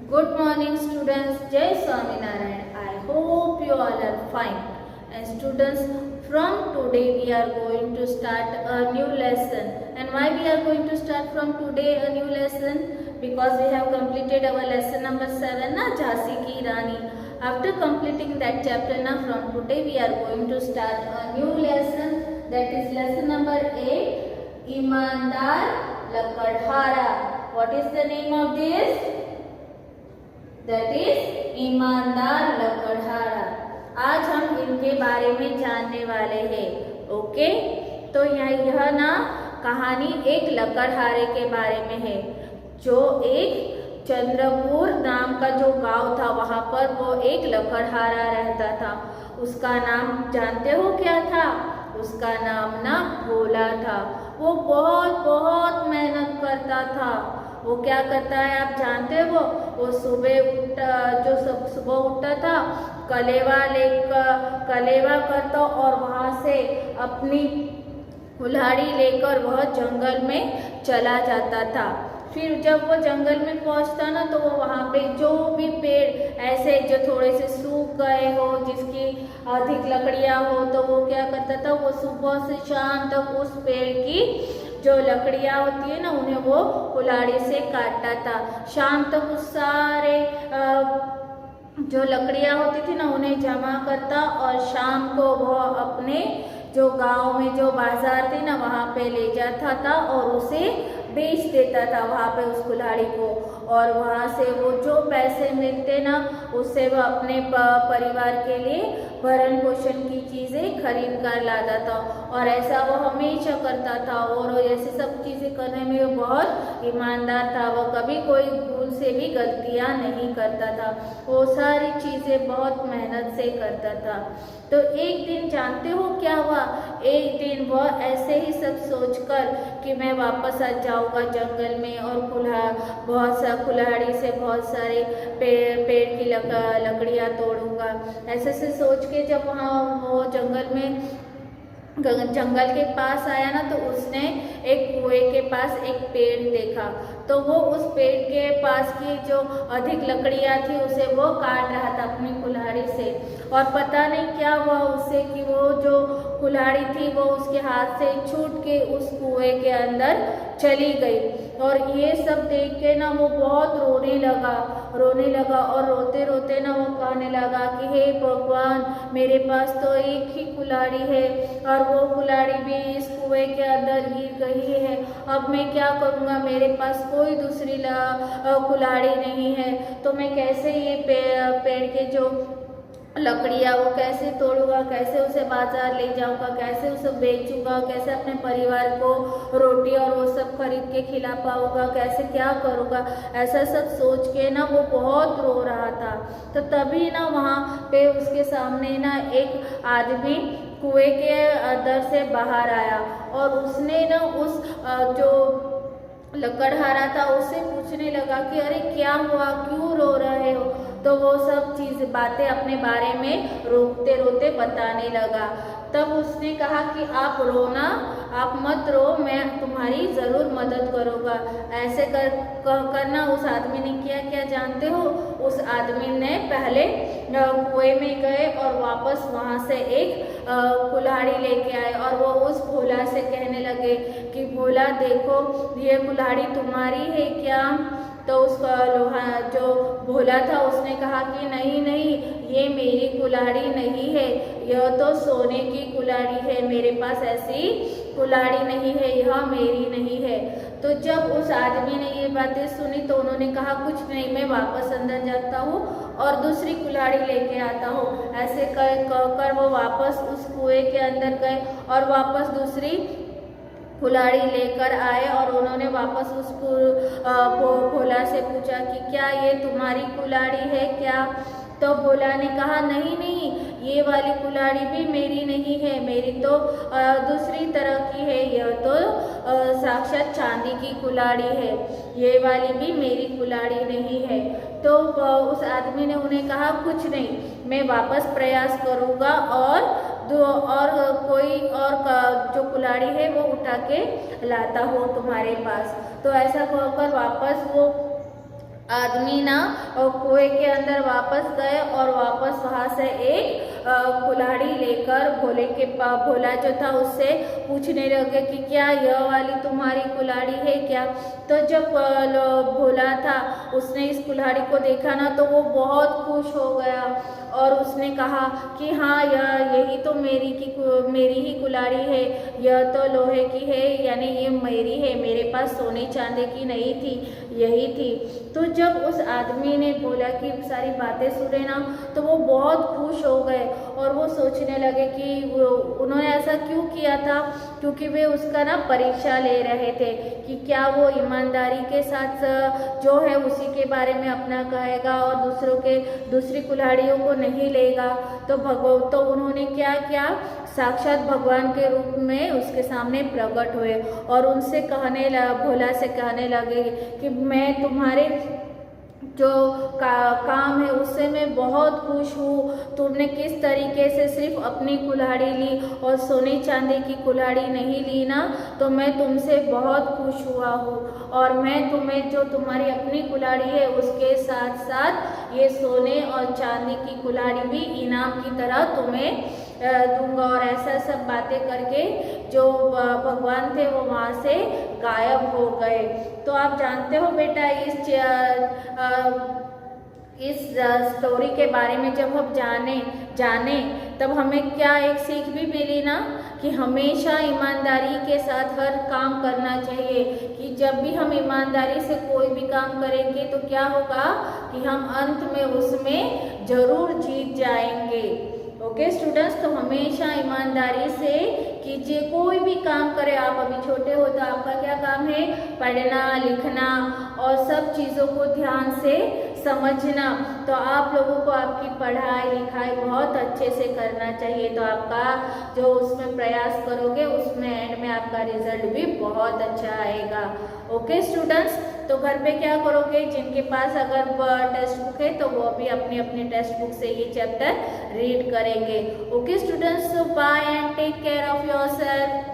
Good morning students, Jai Swaminarayan. I hope you all are fine. And students, from today we are going to start a new lesson. And why we are going to start from today a new lesson? Because we have completed our lesson number 7, na Jhansi Ki Rani. After completing that chapter, na from today we are going to start a new lesson. That is lesson number 8, Imandar Lakadhara. What is the name of this? That is ईमानदार लकड़हारा. आज हम इनके बारे में जानने वाले हैं. Okay, तो यह ना कहानी एक लकड़हारे के बारे में है, जो एक चंद्रपुर नाम का जो गांव था, वहाँ पर वो एक लकड़हारा रहता था. उसका नाम जानते हो क्या था? उसका नाम ना भोला था. वो बहुत बहुत मेहनत करता था. वो क्या करता है आप जानते हो? वो सुबह उठता था, कलेवा करता और वहाँ से अपनी कुल्हाड़ी लेकर वह जंगल में चला जाता था. फिर जब वो जंगल में पहुंचता ना, तो वो वहाँ पे जो भी पेड़ ऐसे जो थोड़े से सूख गए हो, जिसकी अधिक लकड़ियाँ हो, तो वो क्या करता था? वो सुबह से शाम तक उस पेड़ की जो लकड़ियाँ होती है ना, उन्हें वो कुल्हाड़ी से काटता था. शाम तक उस सारे जो लकड़ियाँ होती थी ना, उन्हें जमा करता और शाम को वह अपने जो गांव में जो बाजार थी ना, वहाँ पे ले जाता था और उसे बेच देता था वहाँ पे उस कुल्हाड़ी को. और वहाँ से वो जो पैसे मिलते ना, उससे वह अपने परिवार के लिए भरण पोषण की चीज़ें खरीद कर लाता था. और ऐसा वो हमेशा करता था और ऐसे सब चीज़ें करने में वो बहुत ईमानदार था. वो कभी कोई भूल से भी गलतियाँ नहीं करता था. वो सारी चीज़ें बहुत मेहनत से करता था. तो एक दिन जानते हो क्या हुआ? एक दिन वह ऐसे ही सब सोचकर कि मैं वापस आ जाऊँगा जंगल में और कुल्हाड़ी से बहुत सारे पेड़ की लकड़ियाँ तोड़ूंगा. ऐसे से सोच के जब वहाँ वो जंगल के पास आया ना, तो उसने एक कुएं के पास एक पेड़ देखा. तो वो उस पेड़ के पास की जो अधिक लकड़ियाँ थी उसे वो काट रहा था अपनी कुल्हाड़ी से. और पता नहीं क्या हुआ उससे कि वो जो कुल्हाड़ी थी वो उसके हाथ से छूट के उस कुएं के अंदर चली गई. और ये सब देख के ना वो बहुत रोने लगा और रोते रोते ना वो कहने लगा कि हे भगवान, मेरे पास तो एक ही कुल्हाड़ी है और वो कुल्हाड़ी भी इस कुएं के अंदर गिर गई है. अब मैं क्या करूँगा? मेरे पास कोई दूसरी कुल्हाड़ी नहीं है. तो मैं कैसे ये पेड़ के जो लकड़ियाँ वो कैसे तोड़ूंगा, कैसे उसे बाजार ले जाऊंगा, कैसे उसे बेचूंगा, कैसे अपने परिवार को रोटी और वो सब खरीद के खिला पाऊंगा, कैसे क्या करूंगा? ऐसा सब सोच के ना वो बहुत रो रहा था. तो तभी ना वहाँ पे उसके सामने ना एक आदमी कुएं के अंदर से बाहर आया और उसने ना उस जो लकड़हारा था उससे पूछने लगा कि अरे क्या हुआ, क्यों रो रहे हो? तो वो सब बातें अपने बारे में रोते रोते बताने लगा. तब उसने कहा कि आप मत रो, मैं तुम्हारी ज़रूर मदद करूँगा. ऐसे करना उस आदमी ने क्या जानते हो? उस आदमी ने पहले कुएं में गए और वापस वहाँ से एक कुल्हाड़ी लेके आए और वो उस भोला से कहने लगे कि भोला देखो, ये कुल्हाड़ी तुम्हारी है क्या? तो उस जो भोला था उसने कहा कि नहीं, ये मेरी कुल्हाड़ी नहीं है, यह तो सोने की कुल्हाड़ी है. मेरे पास ऐसी कुल्हाड़ी नहीं है, यह मेरी नहीं है. तो जब उस आदमी ने ये बातें सुनी तो उन्होंने कहा कुछ नहीं, मैं वापस अंदर जाता हूँ और दूसरी कुल्हाड़ी लेके आता हूँ. ऐसे कहकर वो वापस उस कुएं के अंदर गए और वापस दूसरी कुल्हाड़ी लेकर आए और उन्होंने वापस उस भोला से पूछा कि क्या ये तुम्हारी कुल्हाड़ी है क्या? तो भोला ने कहा नहीं, ये वाली कुल्हाड़ी भी मेरी नहीं है, मेरी तो दूसरी तरह की है, यह तो साक्षात चांदी की कुल्हाड़ी है, ये वाली भी मेरी कुल्हाड़ी नहीं है. तो उस आदमी ने उन्हें कहा कुछ नहीं, मैं वापस प्रयास करूँगा और कोई और जो कुल्हाड़ी है वो उठा के लाता हूँ तुम्हारे पास. तो ऐसा कहकर वापस वो आदमी ना कुएं के अंदर वापस गए और वापस वहाँ से एक कुल्हाड़ी लेकर भोला जो था उससे पूछने लगे कि क्या यह वाली तुम्हारी कुल्हाड़ी है क्या। तो जब भोला था उसने इस कुल्हाड़ी को देखा ना तो वो बहुत खुश हो गया और उसने कहा कि हाँ यही तो मेरी ही कुल्हाड़ी है, यह तो लोहे की है, यानी ये मेरी है, मेरे पास सोने चांदी की नहीं थी, यही थी। तो जब उस आदमी ने भोला की सारी बातें सुने ना तो वो बहुत खुश हो गए और वो सोचने लगे कि उन्होंने ऐसा क्यों किया था, क्योंकि वे उसका ना परीक्षा ले रहे थे कि क्या वो ईमानदारी के साथ जो है उसी के बारे में अपना कहेगा और दूसरी कुल्हाड़ियों को नहीं लेगा। तो उन्होंने क्या किया, साक्षात भगवान के रूप में उसके सामने प्रकट हुए और उनसे भोला से कहने लगे कि मैं तुम्हारे जो काम है उससे मैं बहुत खुश हूँ। तुमने किस तरीके से सिर्फ अपनी कुल्हाड़ी ली और सोने चांदी की कुल्हाड़ी नहीं ली ना, तो मैं तुमसे बहुत खुश हुआ हूँ और मैं तुम्हें जो तुम्हारी अपनी कुल्हाड़ी है उसके साथ साथ ये सोने और चांदी की कुल्हाड़ी भी इनाम की तरह तुम्हें दूंगा। और ऐसा सब बातें करके जो भगवान थे वो वहाँ से गायब हो गए। तो आप जानते हो बेटा इस स्टोरी के बारे में जब हम जाने तब हमें क्या एक सीख भी मिली ना कि हमेशा ईमानदारी के साथ हर काम करना चाहिए, कि जब भी हम ईमानदारी से कोई भी काम करेंगे तो क्या होगा कि हम अंत में उसमें जरूर जीत जाएंगे। ओके स्टूडेंट्स, तो हमेशा ईमानदारी से कीजिए, कोई भी काम करें। आप अभी छोटे हो तो आपका क्या काम है, पढ़ना लिखना और सब चीज़ों को ध्यान से समझना। तो आप लोगों को आपकी पढ़ाई लिखाई बहुत अच्छे से करना चाहिए, तो आपका जो उसमें प्रयास करोगे उसमें एंड में आपका रिजल्ट भी बहुत अच्छा आएगा। ओके स्टूडेंट्स, तो घर पे क्या करोगे, जिनके पास अगर टेक्स्ट बुक है तो वो भी अपनी अपनी टेक्स्ट बुक से ये चैप्टर रीड करेंगे। Okay students, bye and take care of yourself.